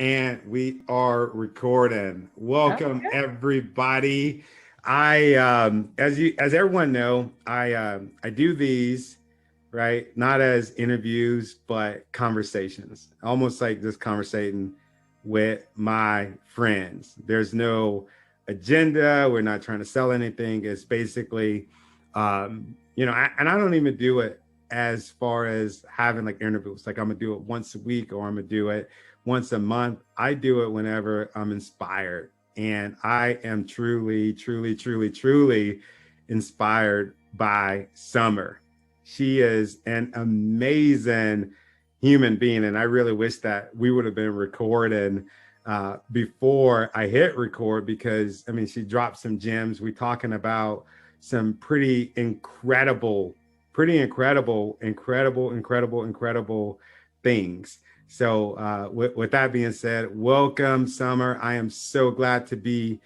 And we are recording. Welcome Okay. everybody. As everyone know, I do these right not as interviews but conversations, almost like this conversating with my friends. There's no agenda. We're not trying to sell anything. It's basically, and I don't even do it as far as having like interviews. Like I'm gonna do it once a week or I'm gonna do it once a month. I do it whenever I'm inspired. And I am truly, truly, truly, truly inspired by Summer. She is an amazing human being. And I really wish that we would have been recording before I hit record because, I mean, she dropped some gems. We're talking about some incredible things. So, with that being said, welcome, Summer. I am so glad to be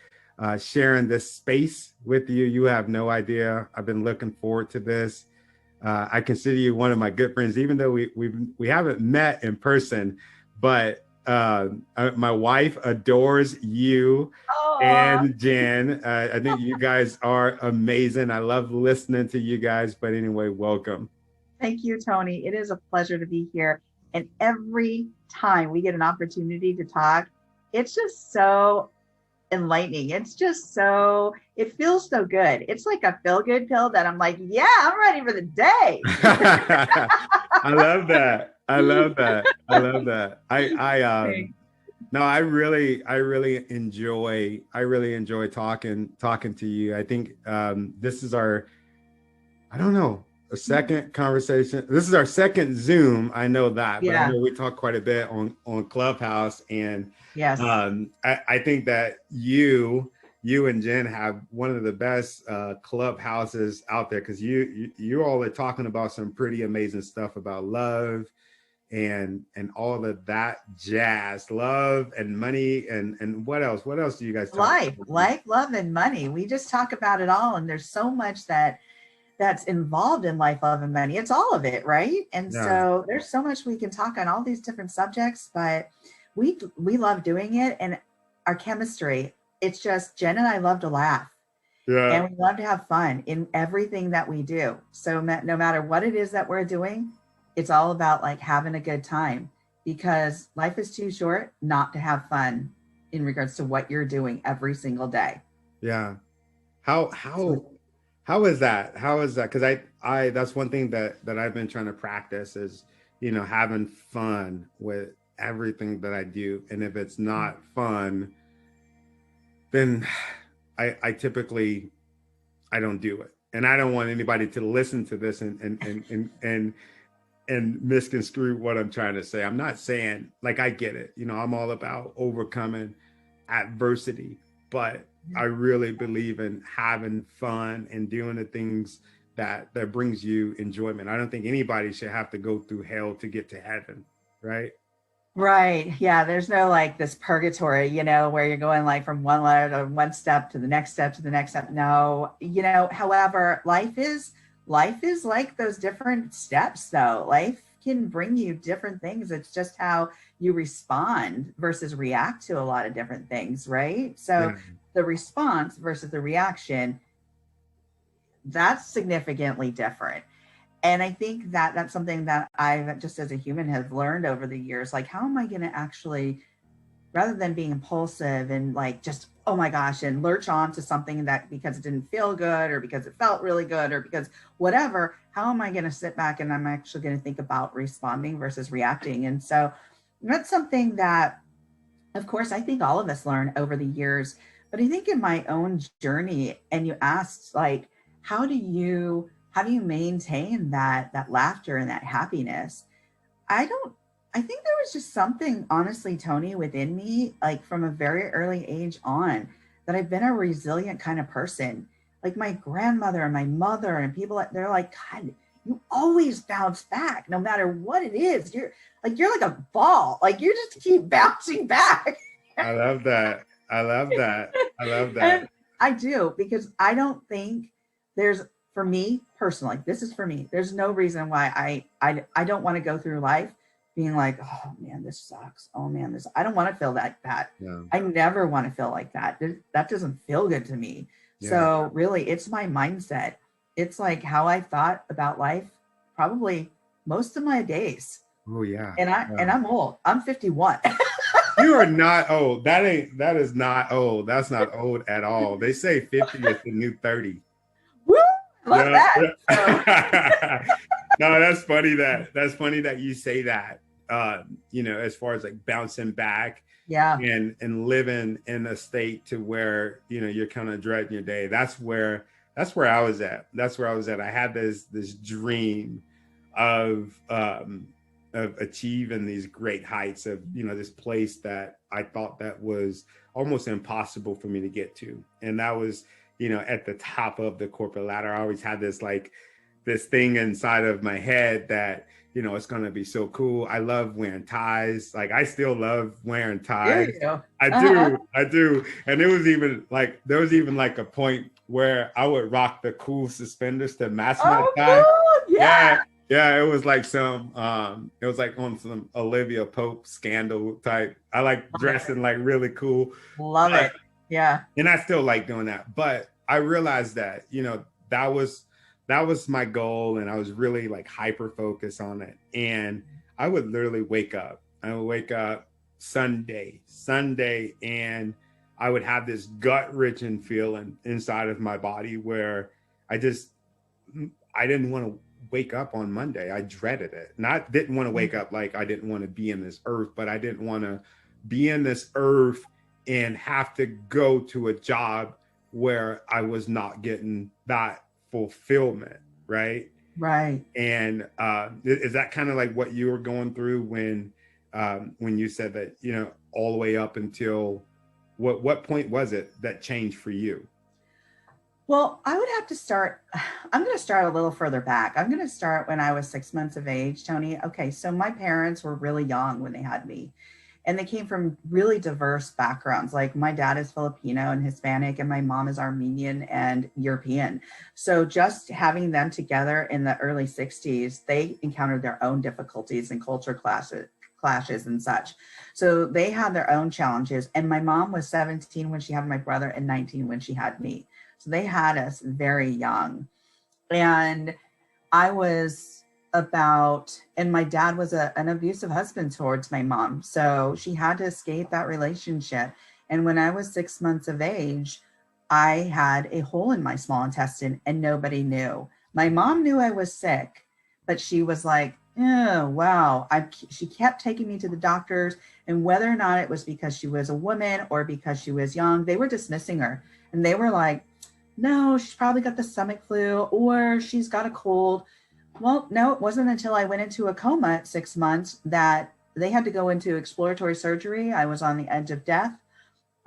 sharing this space with you. You have no idea. I've been looking forward to this. I consider you one of my good friends, even though we haven't met in person. But my wife adores you Oh, and Jen. I think you guys are amazing. I love listening to you guys. But anyway, welcome. thank you, Tony. It is a pleasure to be here. And every time we get an opportunity to talk, it's just so enlightening. It feels so good. it's like a feel good pill that I'm like, yeah, I'm ready for the day. I love that. I love that. I love that. No, I really enjoy talking to you. I think this is our, I don't know, a second conversation. This is our second Zoom. I know that, but I Yeah. know we talk quite a bit on Clubhouse, and Yes. I think that you and Jen have one of the best clubhouses out there because you all are talking about some pretty amazing stuff about love and all of that jazz, love and money and what else do you guys talk about? Life, love, and money. We just talk about it all. And there's so much that's involved in life, love, and money. It's all of it, right? And Yeah, so there's so much we can talk on all these different subjects, but we love doing it. And our chemistry, it's just Jen and I love to laugh yeah, and we love to have fun in everything that we do. So no matter what it is that we're doing, it's all about like having a good time because life is too short not to have fun in regards to what you're doing every single day. yeah. How So, how how is that? How is that? Because I that's one thing that I've been trying to practice is having fun with everything that I do, and if it's not fun, then I typically I don't do it, and I don't want anybody to listen to this and misconstrue what I'm trying to say. I'm not saying like I get it. I'm all about overcoming adversity, but I really believe in having fun and doing the things that brings you enjoyment. I don't think anybody should have to go through hell to get to heaven, right? right. Yeah. There's no like this purgatory, where you're going like from one letter to one step to the next step to the next step. No, however, life is like those different steps though. Life can bring you different things. It's just how you respond versus react to a lot of different things, right? So Yeah, the response versus the reaction, that's significantly different. And I think that that's something that I've just as a human have learned over the years. Like, how am I going to actually, rather than being impulsive and like just, oh my gosh, and lurch on to something that because it didn't feel good or because it felt really good or because whatever, how am I going to sit back and I'm actually going to think about responding versus reacting? And so that's something that, of course, I think all of us learn over the years. But I think in my own journey, and you asked like, how do you maintain that laughter and that happiness? I don't I think there was just something honestly, Tony, within me, like from a very early age on, that I've been a resilient kind of person. Like my grandmother and my mother and people, they're like, God, you always bounce back no matter what it is. You're like a ball. Like you just keep bouncing back. I love that. I love that. I love that. And I do because I don't think there's for me personally, this is for me. There's no reason why I don't want to go through life being like, oh man, this sucks. Oh man, this, I don't want to feel like that. Yeah. I never want to feel like that. That doesn't feel good to me. Yeah. So really, it's my mindset. It's like how I thought about life probably most of my days. Oh yeah. And I'm old. I'm 51. You are not old. That is not old. That's not old at all. They say 50 is the new 30. Woo! I love Yeah. that. So, No, that's funny that you say that. As far as like bouncing back yeah. and living in a state to where, you're kind of dreading your day. That's where I was at. That's where I was at. I had this dream of achieving these great heights of, this place that I thought that was almost impossible for me to get to. And that was, at the top of the corporate ladder. I always had this thing inside of my head that, it's going to be so cool. I love wearing ties. Like, I still love wearing ties. You. I do. And there was even like a point where I would rock the cool suspenders to match my tie. Cool. Yeah. Yeah, it was like it was like on some Olivia Pope scandal type. I like dressing like really cool. Love it. Yeah. And I still like doing that. But I realized that, that was my goal, and I was really like hyper focused on it. And I would literally wake up. I would wake up Sunday, and I would have this gut-wrenching feeling inside of my body where I didn't want to wake up on Monday. I dreaded it. Didn't want to wake up like I didn't want to be in this earth, but I didn't want to be in this earth and have to go to a job where I was not getting that fulfillment, right? Right. And is that kind of like what you were going through when you said that, all the way up until what point was it that changed for you? Well, I would have to start. I'm going to start a little further back. I'm going to start when I was 6 months of age, Tony. Okay, so my parents were really young when they had me, and they came from really diverse backgrounds. Like, my dad is Filipino and Hispanic, and my mom is Armenian and European. So just having them together in the early 60s, they encountered their own difficulties and culture clashes and such. So they had their own challenges. And my mom was 17 when she had my brother and 19 when she had me. So they had us very young. And I was and my dad was an abusive husband towards my mom. So she had to escape that relationship. And when I was 6 months of age, I had a hole in my small intestine and nobody knew. My mom knew I was sick, but she was like, oh, wow. She kept taking me to the doctors, and whether or not it was because she was a woman or because she was young, they were dismissing her. And they were like, no, she's probably got the stomach flu or she's got a cold. Well, no, it wasn't until I went into a coma at 6 months that they had to go into exploratory surgery. I was on the edge of death.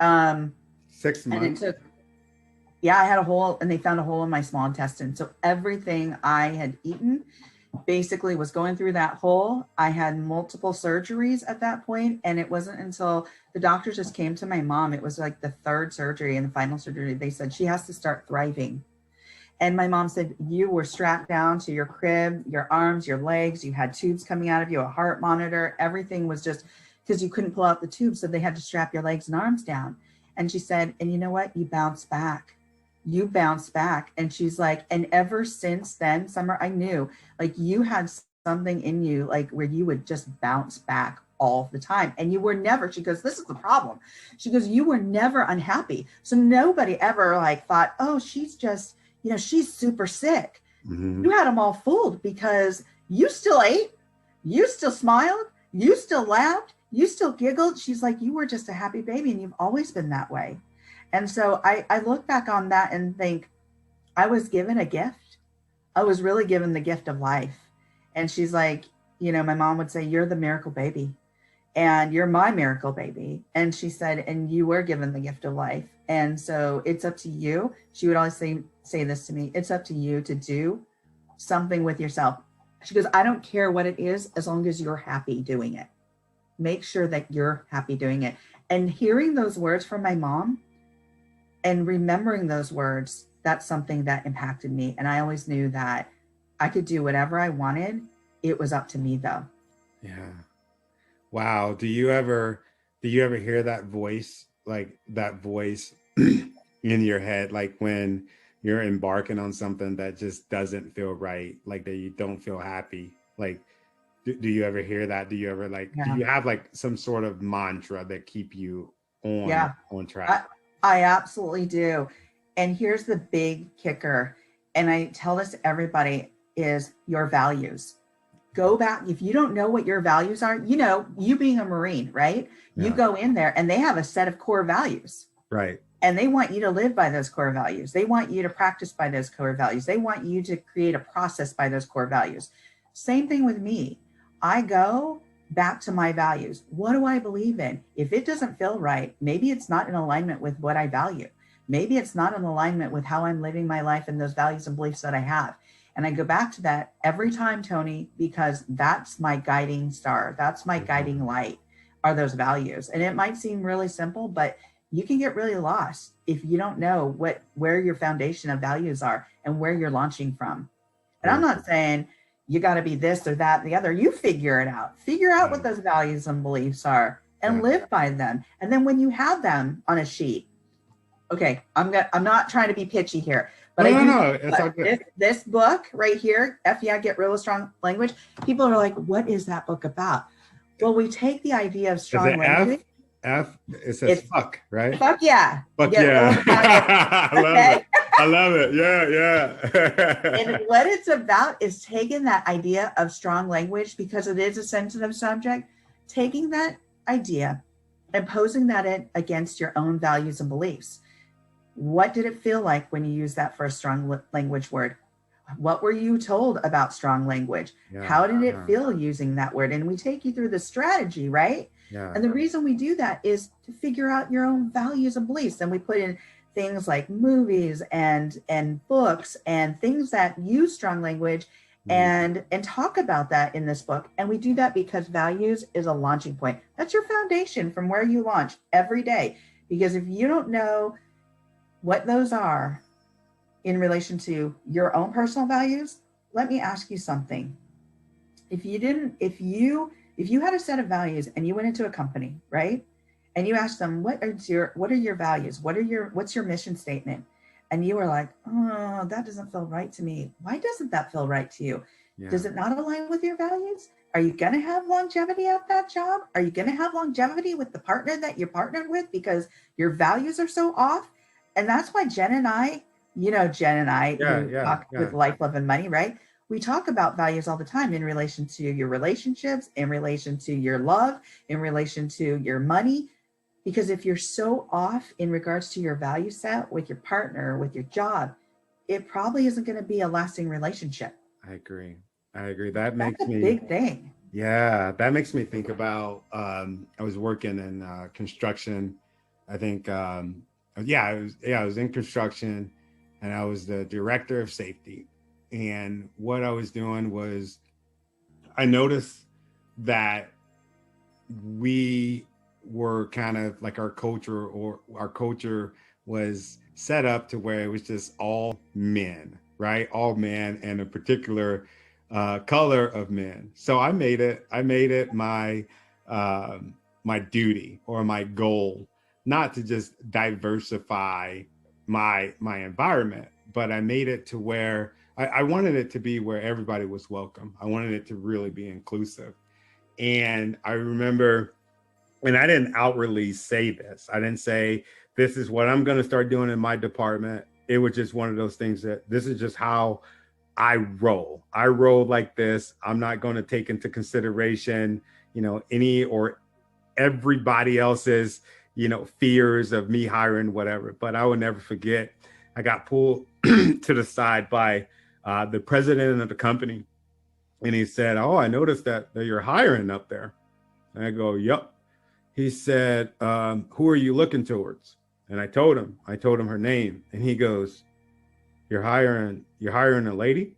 6 months. And it took, I had a hole, and they found a hole in my small intestine. So everything I had eaten basically was going through that hole. I had multiple surgeries at that point, and it wasn't until the doctors just came to my mom. It was like the third surgery and the final surgery. They said she has to start thriving. And my mom said, you were strapped down to your crib, your arms, your legs, you had tubes coming out of you, a heart monitor, everything was just because you couldn't pull out the tubes. So they had to strap your legs and arms down. And she said, and you know what? You bounced back. You bounced back. And she's like, and ever since then, Summer, I knew like you had something in you, like where you would just bounce back all the time. And you were never, she goes, this is the problem. She goes, you were never unhappy. So nobody ever like thought, oh, she's just, she's super sick. Mm-hmm. You had them all fooled because you still ate, you still smiled, you still laughed, you still giggled. She's like, you were just a happy baby and you've always been that way. And so I look back on that and think I was given a gift. I was really given the gift of life. And she's like, my mom would say, you're the miracle baby and you're my miracle baby. And she said, and you were given the gift of life. And so it's up to you. She would always say this to me. It's up to you to do something with yourself. She goes, I don't care what it is, as long as you're happy doing it. Make sure that you're happy doing it. And hearing those words from my mom and remembering those words, that's something that impacted me. And I always knew that I could do whatever I wanted. It was up to me though. Yeah. Wow. Do you ever hear that voice, like that voice in your head, like when you're embarking on something that just doesn't feel right, like that you don't feel happy? Like, do you ever hear that? Do you ever like, do Yeah. you have like some sort of mantra that keep you on Yeah. on track? I, I absolutely do. And here's the big kicker. And I tell this to everybody is your values. Go back. If you don't know what your values are, you being a Marine, right? You Yeah. go in there and they have a set of core values Right. and they want you to live by those core values. They want you to practice by those core values. They want you to create a process by those core values. Same thing with me. I go back to my values. What do I believe in? If it doesn't feel right, maybe it's not in alignment with what I value. Maybe it's not in alignment with how I'm living my life and those values and beliefs that I have. And I go back to that every time, Tony, because that's my guiding star. That's my Mhm. guiding light, are those values. And it might seem really simple, but you can get really lost if you don't know where your foundation of values are and where you're launching from. And I'm Very not good. saying you got to be this or that and the other. You figure it out. Figure out Yeah. what those values and beliefs are and Yeah. live by them. And then when you have them on a sheet, okay, I'm not trying to be pitchy here, but No, I no, do no. think It's all good. this book right here, F yeah, Get Real with Strong Language, people are like, what is that book about? Well, we take the idea of Is strong it language. F? F? It says It's fuck, right? fuck yeah, Fuck get real yeah. with strong language. I love it. Okay. I love it. Yeah, And yeah. what it's about is taking that idea of strong language, because it is a sensitive subject, taking that idea and posing that in against your own values and beliefs. What did it feel like when you used that first strong language word? What were you told about strong language? Yeah, How did it yeah, feel using that word? And we take you through the strategy, right? yeah. And the reason we do that is to figure out your own values and beliefs. And we put in things like movies and books and things that use strong language Mm, and talk about that in this book. And we do that because values is a launching point. That's your foundation from where you launch every day. Because if you don't know what those are in relation to your own personal values, let me ask you something. If you didn't, if you had a set of values and you went into a company, right? And you asked them, what are your values? What's your mission statement? And you were like, oh, that doesn't feel right to me. Why doesn't that feel right to you? yeah, Does it not align with your values? Are you going to have longevity at that job? Are you going to have longevity with the partner that you're partnered with because your values are so off? And that's why Jen and I, Jen and I, yeah, who yeah, talk yeah. with Life, Love, and Money, right? We talk about values all the time in relation to your relationships, in relation to your love, in relation to your money. Because if you're so off in regards to your value set with your partner, with your job, it probably isn't going to be a lasting relationship. I agree. I agree. That That's makes a me, big thing. yeah, that makes me think about, I was working in construction. I think, I was in construction and I was the director of safety. And what I was doing was I noticed that we were kind of like our culture was set up to where it was just all men, right? All men and a particular color of men. So I made it my duty or my goal not to just diversify my environment, but I made it to where I wanted it to be where everybody was welcome. I wanted it to really be inclusive. And I remember, and I didn't outwardly say this. I didn't say, this is what I'm going to start doing in my department. It was just one of those things that this is just how I roll. I roll like this. I'm not going to take into consideration, any or everybody else's, fears of me hiring whatever. But I will never forget, I got pulled to the side by the president of the company. And he said, "Oh, I noticed that you're hiring up there." And I go, "Yep." He said, "Who are you looking towards?" And I told him her name. And he goes, you're hiring a lady?"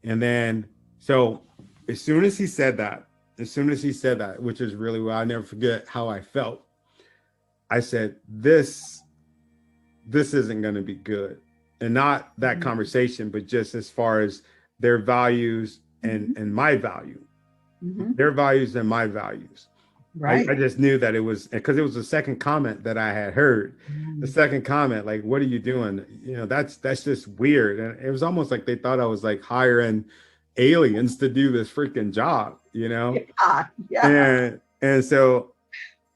And then, so as soon as he said that, which is really well, I never forget how I felt. I said, this isn't going to be good. And not that Mhm. conversation, but just as far as their values and Mhm. my value. Mm-hmm. their values and my values. I Right. just knew that it was because it was the second comment that I had heard. The Mm. second comment, like, what are you doing? You know, that's just weird. And it was almost like they thought I was like hiring aliens to do this freaking job, you know? Yeah. Yeah. And so,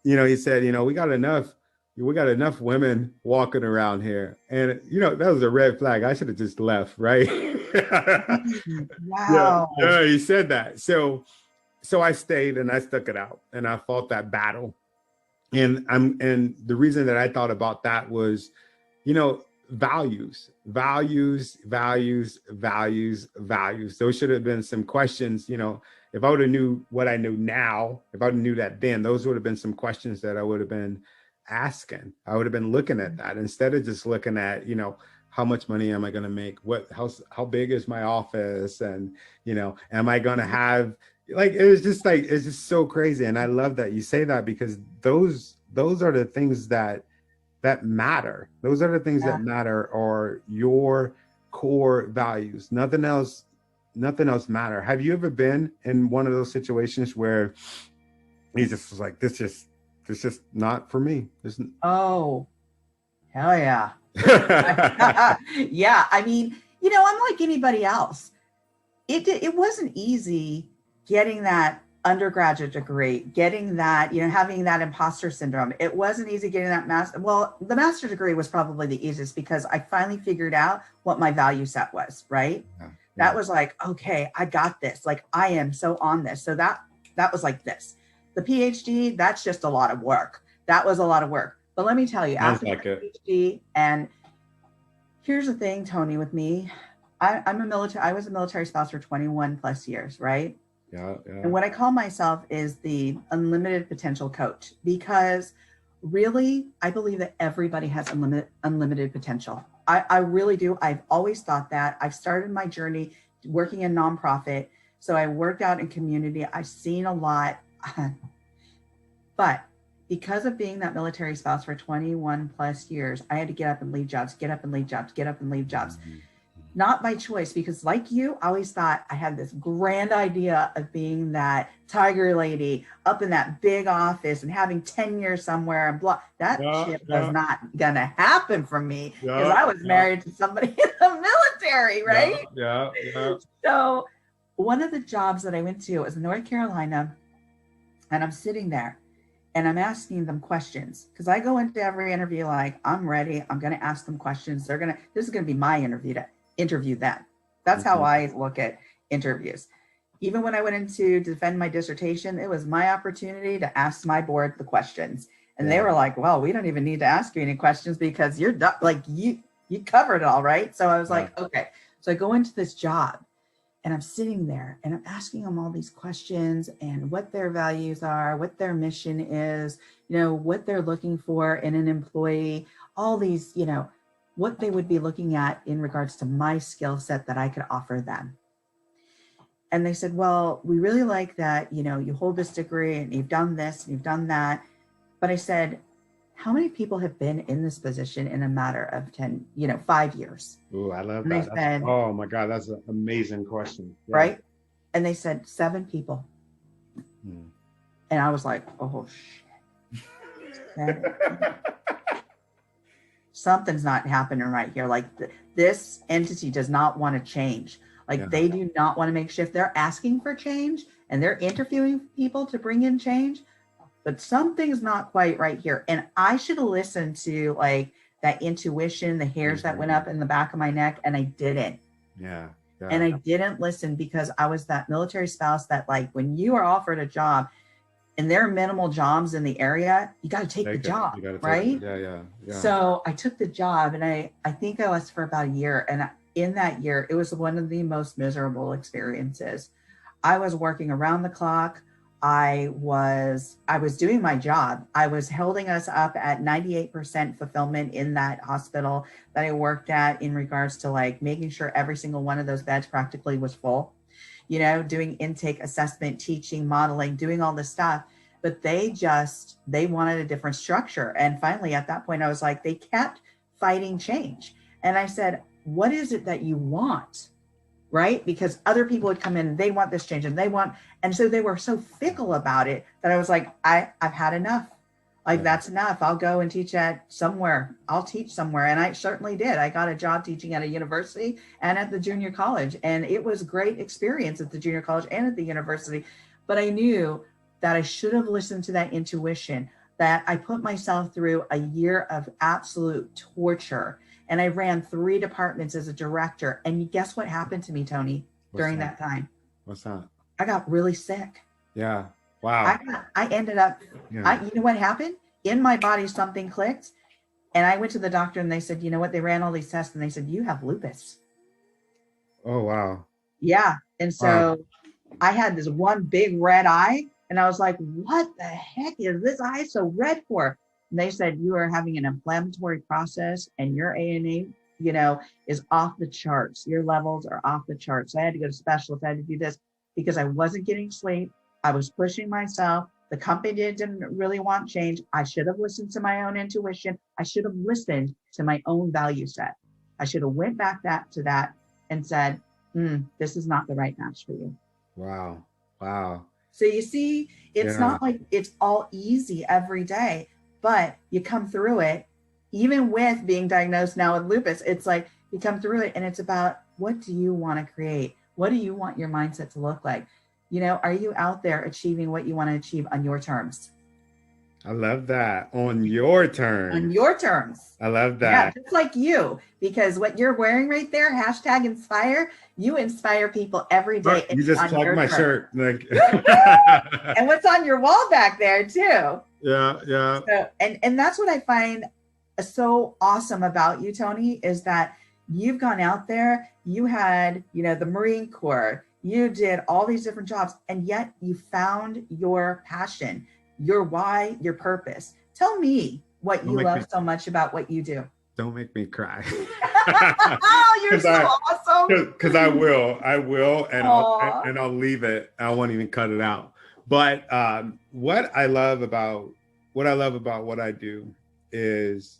he said, we got enough women walking around here. And that was a red flag. I should have just left, right? Mm. Yeah, Wow. yeah, he said that. So I stayed and I stuck it out and I fought that battle. And the reason that I thought about that was, values. Those should have been some questions. If I would have knew what I know now, if I would have knew that then, those would have been some questions that I would have been asking. I would have been looking at that instead of just looking at, how much money am I going to make? How big is my office? And, am I going to have, like, it's just so crazy. And I love that you say that, because those are the things that matter. Those are the things Yeah. that matter, are your core values. Nothing else matter. Have you ever been in one of those situations where he just was like, this just not for me? Oh, hell yeah. Yeah. I mean, I'm like anybody else. It wasn't easy getting that undergraduate degree, getting that, having that imposter syndrome. It wasn't easy getting that master. Well, the master degree was probably the easiest because I finally figured out what my value set was, right? Yeah, That yeah. was like, okay, I got this. Like I am so on this. So that was like this. The PhD, that's just a lot of work. That was a lot of work. But let me tell you, Sounds after the like it. PhD, and here's the thing, Tony, with me, I was a military spouse for 21 plus years, right? Yeah, yeah. And what I call myself is the unlimited potential coach, because really, I believe that everybody has unlimited potential. I really do. I've always thought that. I've started my journey working in nonprofit. So I worked out in community. I've seen a lot. But because of being that military spouse for 21 plus years, I had to get up and leave jobs, get up and leave jobs, get up and leave jobs. Mhm. Not by choice, because like you, I always thought I had this grand idea of being that tiger lady up in that big office and having tenure somewhere and blah. That Yeah, shit was yeah, not gonna happen for me because yeah, I was yeah, married to somebody in the military, yeah, right? yeah, yeah. So one of the jobs that I went to was in North Carolina, and I'm sitting there and I'm asking them questions because I go into every interview like I'm ready. I'm going to ask them questions. This is going to be my interview to interview them. That's how Mhm. I look at interviews. Even when I went in to defend my dissertation, it was my opportunity to ask my board the questions. And they Yeah. were like, well, we don't even need to ask you any questions because you're done. Like you covered it all, right? So I was Yeah. like, okay. So I go into this job and I'm sitting there and I'm asking them all these questions and what their values are, what their mission is, what they're looking for in an employee, all these, what they would be looking at in regards to my skill set that I could offer them. And they said, well, we really like that, you hold this degree and you've done this and you've done that. But I said, how many people have been in this position in a matter of 10, 5 years? Ooh, I love And they that. said, Oh my God, that's an amazing question. Yeah. right? And they said, 7 people. Hmm. And I was like, oh shit, something's not happening right here. Like this entity does not want to change. Like Yeah. they do not want to make shift. They're asking for change and they're interviewing people to bring in change, but something's not quite right here. And I should have listened to like that intuition, the hairs that went up in the back of my neck, and I didn't. Yeah. And Yeah. I didn't listen because I was that military spouse that like when you are offered a job and there are minimal jobs in the area, you got to take the Take it. job, You got to take it. right? Yeah. Yeah. Yeah. So I took the job and I think I lasted for about a year. And in that year, it was one of the most miserable experiences. I was working around the clock. I was doing my job. I was holding us up at 98% fulfillment in that hospital that I worked at in regards to like making sure every single one of those beds practically was full, doing intake assessment, teaching, modeling, doing all this stuff. But they wanted a different structure. And finally, at that point, I was like, they kept fighting change. And I said, what is it that you want? right? Because other people would come in and they want this change and they want, and so they were so fickle about it that I was like, I've had enough. Like, Yeah. that's enough. I'll go and teach at somewhere. I'll teach somewhere. And I certainly did. I got a job teaching at a university and at the junior college. And it was a great experience at the junior college and at the university. But I knew that I should have listened to that intuition, that I put myself through a year of absolute torture. And I ran 3 departments as a director. And guess what happened to me, Tony, What's during that? that time? What's that? I got really sick. Yeah. Wow. I ended up, Yeah. you know what happened? In my body, something clicked. And I went to the doctor and they said, you know what? They ran all these tests and they said, you have lupus. Oh, wow. Yeah. And Wow. so I had this one big red eye. And I was like, what the heck is this eye so red for? And they said, you are having an inflammatory process and your ANA, is off the charts. Your levels are off the charts. So I had to go to specialists. I had to do this because I wasn't getting sleep. I was pushing myself. The company didn't really want change. I should have listened to my own intuition. I should have listened to my own value set. I should have went back to that and said, this is not the right match for you. Wow. Wow. So you see, it's Yeah. not like it's all easy every day, but you come through it. Even with being diagnosed now with lupus, it's like you come through it and it's about, what do you want to create? What do you want your mindset to look like? Are you out there achieving what you want to achieve on your terms? I love that. On your On terms. your terms. I love Yeah, that. just like you, because what you're wearing right there, hashtag inspire, you inspire people every day. Look, you just on plugged your my terms. shirt. Like And what's on your wall back there too. yeah, yeah. So, and that's what I find so awesome about you, Tony, is that you've gone out there, you had, the Marine Corps, you did all these different jobs, and yet you found your passion, your why, your purpose. Tell me what Don't you make me love so much about what you do. don't make me cry. Oh, you're so awesome. Because I will, and Aw. I'll leave it. I won't even cut it out. But what I love about what I do is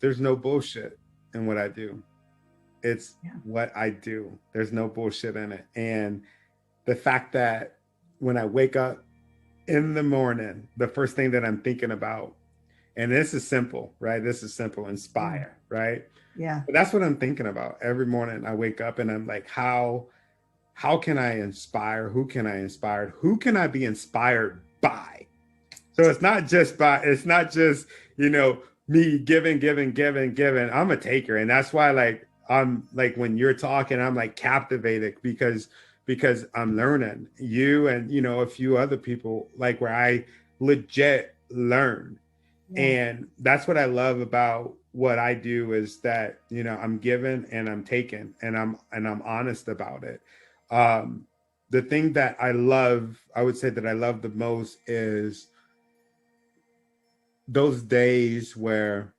there's no bullshit in what I do. It's what I do. There's no bullshit in it. And the fact that when I wake up in the morning, the first thing that I'm thinking about, and this is simple, right? This is simple, inspire, right? Yeah. But that's what I'm thinking about every morning. I wake up and I'm like, how can I inspire? Who can I inspire? Who can I be inspired by? So it's not just me giving. I'm a taker. And that's why I'm like when you're talking, I'm like captivated because I'm learning you and a few other people like where I legit learn. Yeah. And that's what I love about what I do is that I'm given and I'm taken and I'm honest about it. The thing that I would say that I love the most is those days where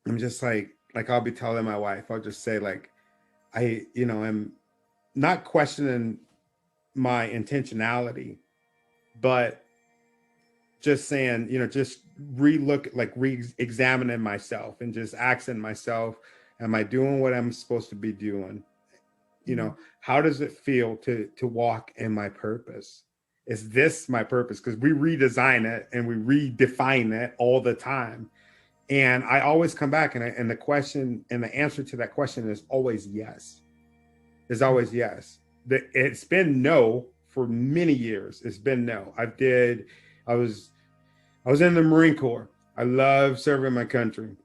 I'm just like I'll be telling my wife, I'll just say like I'm not questioning my intentionality, but just saying, just re-examining myself and just asking myself, am I doing what I'm supposed to be doing? How does it feel to walk in my purpose? Is this my purpose? Because we redesign it and we redefine it all the time. And I always come back and the question and the answer to that question is always yes. It's always yes. It's been no for many years. It's been no. I was in the Marine Corps. I love serving my country,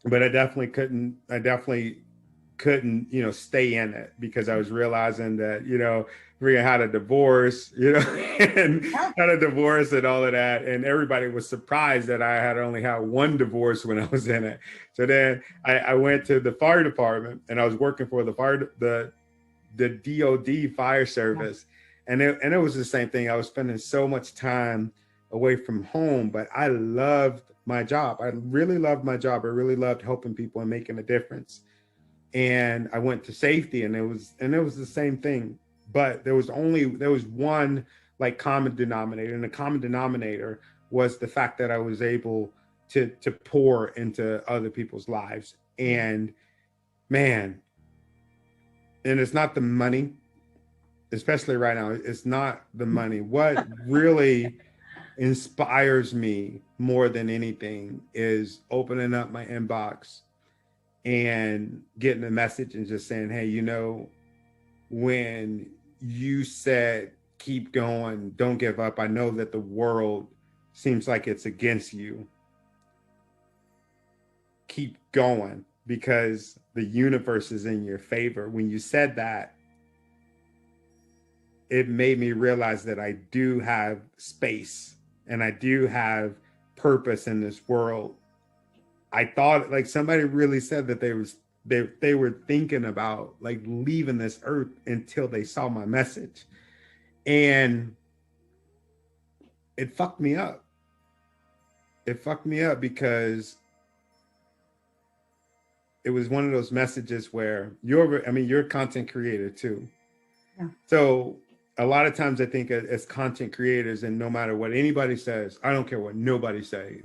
but I definitely couldn't, stay in it because I was realizing that, we had a divorce, and had a divorce and all of that. And everybody was surprised that I had only had one divorce when I was in it. So then I went to the fire department and I was working for the DOD fire service. And it was the same thing. I was spending so much time away from home, but I loved my job. I really loved my job. I really loved helping people and making a difference. And I went to safety and it was the same thing, but there was one like common denominator, and the common denominator was the fact that I was able to pour into other people's lives. And man, and it's not the money, especially right now. It's not the money. What really inspires me more than anything is opening up my inbox and getting a message and just saying, hey, when you said keep going, don't give up, I know that the world seems like it's against you. Keep going because the universe is in your favor. When you said that, it made me realize that I do have space and I do have purpose in this world. I thought like somebody really said that they were thinking about like leaving this earth until they saw my message. And it fucked me up. It fucked me up because it was one of those messages where you're a content creator too. Yeah. So a lot of times I think as content creators, and no matter what anybody says, I don't care what nobody say,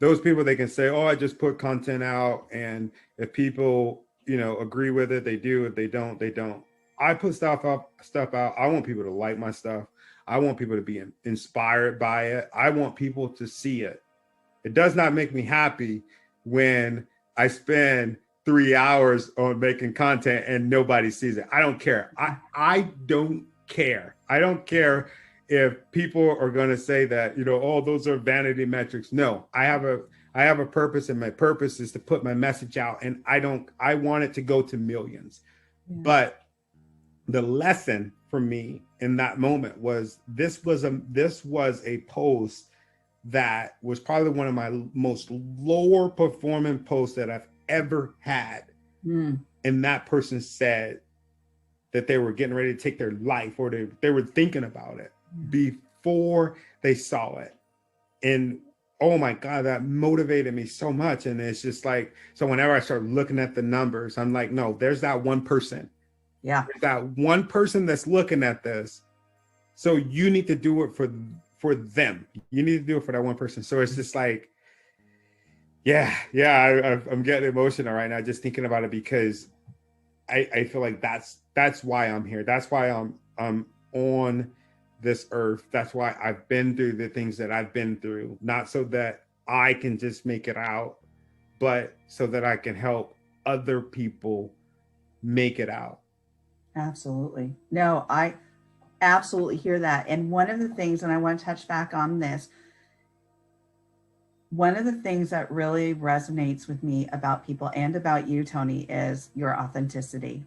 those people, they can say, oh, I just put content out, and if people, agree with it, they do. If they don't, they don't. I put stuff out. I want people to like my stuff. I want people to be inspired by it. I want people to see it. It does not make me happy when I spend 3 hours on making content and nobody sees it. I don't care. I don't care. I don't care if people are going to say that, oh, those are vanity metrics. No, I have a purpose, and my purpose is to put my message out, and I want it to go to millions. Yeah. But the lesson for me in that moment was this was a post that was probably one of my most lower performing posts that I've ever had. Mm. And that person said that they were getting ready to take their life, or they were thinking about it before they saw it. And oh my God, that motivated me so much. And it's just like, so whenever I start looking at the numbers, I'm like, no, there's that one person. Yeah. There's that one person that's looking at this. So you need to do it for them. You need to do it for that one person. So it's just like, I'm getting emotional right now just thinking about it, because I feel like that's why I'm here. That's why I'm on this earth. That's why I've been through the things that I've been through, not so that I can just make it out, but so that I can help other people make it out. Absolutely. No, I absolutely hear that. And one of the things, and I want to touch back on this, one of the things that really resonates with me about people and about you, Tony, is your authenticity.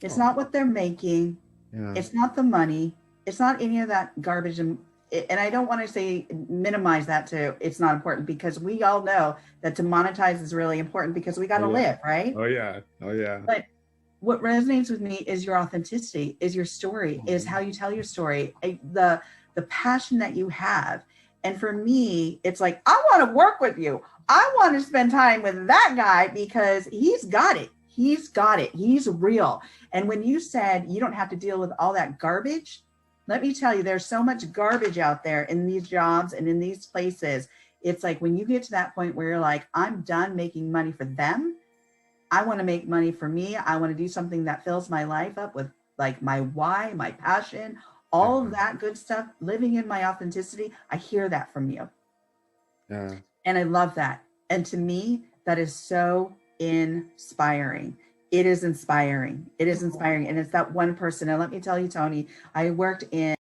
It's not what they're making. Yeah. It's not the money. It's not any of that garbage. And I don't want to say minimize that to it's not important, because we all know that to monetize is really important because we got to live, right? Oh yeah. But what resonates with me is your authenticity, is your story, is how you tell your story, the passion that you have. And for me, it's like, I want to work with you. I want to spend time with that guy because he's got it. He's got it. He's real. And when you said you don't have to deal with all that garbage, let me tell you, there's so much garbage out there in these jobs and in these places. It's like when you get to that point where you're like, I'm done making money for them. I want to make money for me. I want to do something that fills my life up with like my why, my passion, all of that good stuff, living in my authenticity. I hear that from you. Yeah. And I love that. And to me, that is so inspiring. It is inspiring. It is inspiring. And it's that one person. And let me tell you, Tony, I worked in